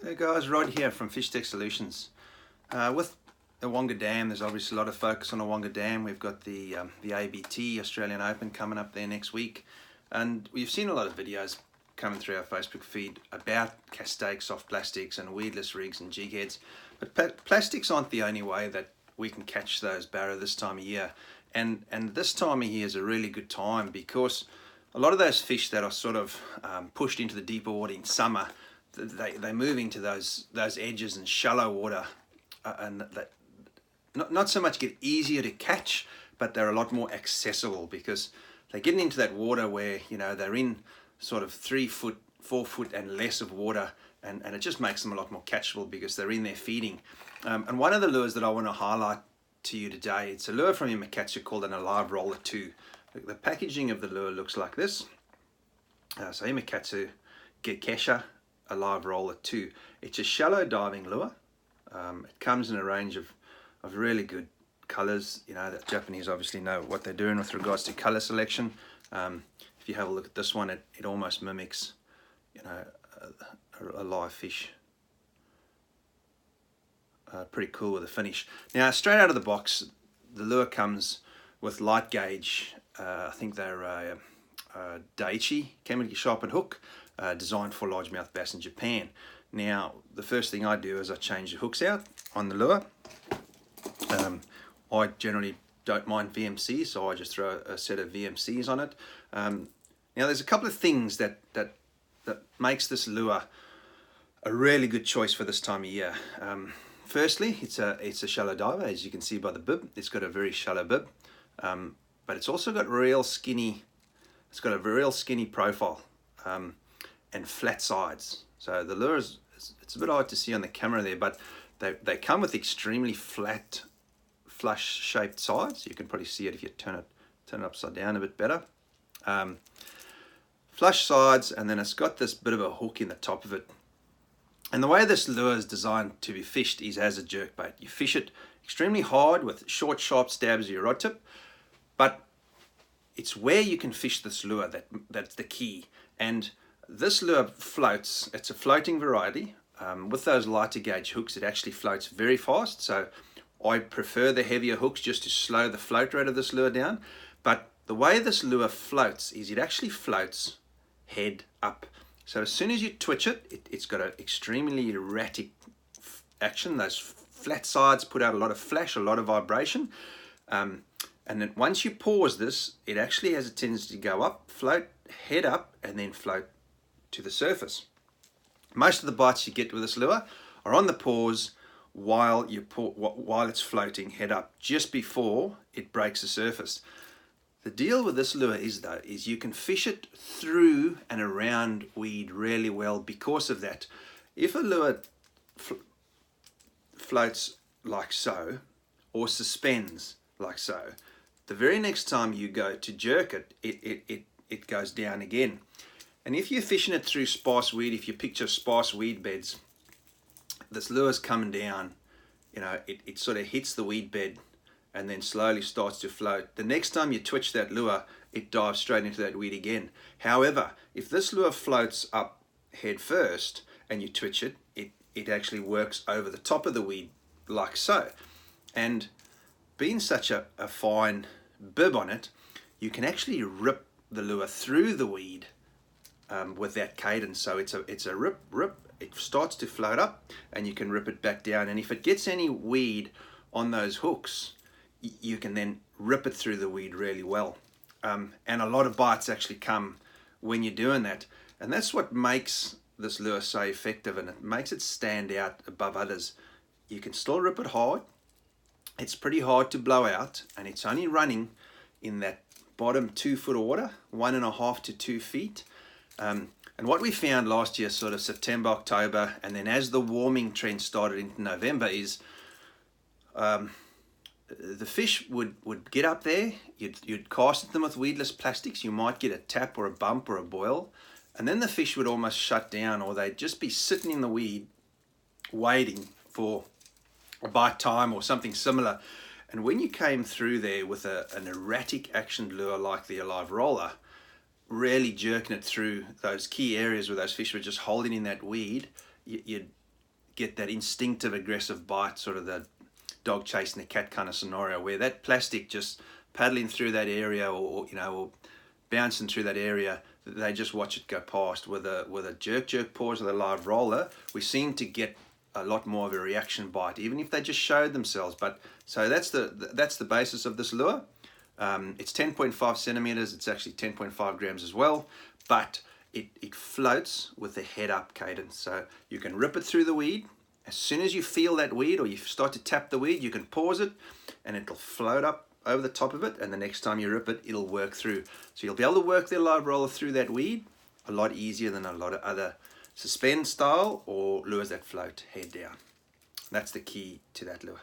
Hey guys, Rod here from Fish Tech Solutions. With Awoonga Dam, there's obviously a lot of focus on Awoonga Dam. We've got the ABT, Australian Open, coming up there next week. And we've seen a lot of videos coming through our Facebook feed about cast stakes, soft plastics and weedless rigs and jig heads. But plastics aren't the only way that we can catch those barra this time of year. And this time of year is a really good time because a lot of those fish that are sort of pushed into the deeper water in summer, they move into those edges and shallow water, and that not so much get easier to catch, but they're a lot more accessible because they're getting into that water where, you know, they're in sort of 3 foot, 4 foot and less of water, and it just makes them a lot more catchable because they're in there feeding. And one of the lures that I want to highlight to you today, it's a lure from Imakatsu called an Alive Roller 2. The packaging of the lure looks like this. So Imakatsu Gekesha Alive Roller 2. It's a shallow diving lure. It comes in a range of really good colors. You know, the Japanese obviously know what they're doing with regards to color selection. If you have a look at this one, it almost mimics, you know, a live fish. Pretty cool with the finish. Now, straight out of the box, the lure comes with light gauge. I think they're a Daiichi chemically sharpened hook, designed for largemouth bass in Japan. Now, the first thing I do is I change the hooks out on the lure. I generally don't mind VMCs, so I just throw a set of VMCs on it. Now, there's a couple of things that makes this lure a really good choice for this time of year. Firstly, it's a shallow diver, as you can see by the bib. It's got a very shallow bib, but it's also got real skinny. It's got a real skinny profile and flat sides. So the lure it's a bit hard to see on the camera there, but they come with extremely flat, flush-shaped sides. You can probably see it if you turn it upside down a bit better. Flush sides, and then it's got this bit of a hook in the top of it. And the way this lure is designed to be fished is as a jerkbait. You fish it extremely hard with short, sharp stabs of your rod tip, but it's where you can fish this lure that's the key. And this lure floats. It's a floating variety. With those lighter gauge hooks, it actually floats very fast. So I prefer the heavier hooks just to slow the float rate of this lure down. But the way this lure floats is it actually floats head up. So as soon as you twitch it, it's got an extremely erratic action. Those flat sides put out a lot of flash, a lot of vibration. And then once you pause this, it actually has a tendency to go up, float, head up, and then float to the surface. Most of the bites you get with this lure are on the pause while it's floating head up, just before it breaks the surface. The deal with this lure is you can fish it through and around weed really well because of that. If a lure floats like so, or suspends like so, the very next time you go to jerk it, it goes down again. And if you're fishing it through sparse weed, if you picture sparse weed beds, this lure's coming down, you know, it sort of hits the weed bed and then slowly starts to float. The next time you twitch that lure, it dives straight into that weed again. However, if this lure floats up head first and you twitch it, it actually works over the top of the weed like so. And being such a fine bib on it, you can actually rip the lure through the weed with that cadence. So it's a rip, it starts to float up and you can rip it back down. And if it gets any weed on those hooks, you can then rip it through the weed really well. And a lot of bites actually come when you're doing that. And that's what makes this lure so effective, and it makes it stand out above others. You can still rip it hard. It's pretty hard to blow out, and it's only running in that bottom 2 foot of water, 1.5 to 2 feet. And what we found last year, sort of September, October, and then as the warming trend started into November, is the fish would get up there, you'd cast at them with weedless plastics, you might get a tap or a bump or a boil, and then the fish would almost shut down, or they'd just be sitting in the weed waiting for a bite time or something similar. And when you came through there with an erratic action lure like the Alive Roller, really jerking it through those key areas where those fish were just holding in that weed, you'd get that instinctive aggressive bite, sort of the dog chasing the cat kind of scenario, where that plastic just paddling through that area, or you know, or bouncing through that area, they just watch it go past. With a jerk pause with a live roller, we seem to get a lot more of a reaction bite, even if they just showed themselves. But so that's the basis of this lure. It's 10.5 centimeters. It's actually 10.5 grams as well, but it floats with the head up cadence. So you can rip it through the weed. As soon as you feel that weed, or you start to tap the weed, you can pause it and it'll float up over the top of it, and the next time you rip it, it'll work through. So you'll be able to work the live roller through that weed a lot easier than a lot of other suspend style or lures that float head down. That's the key to that lure.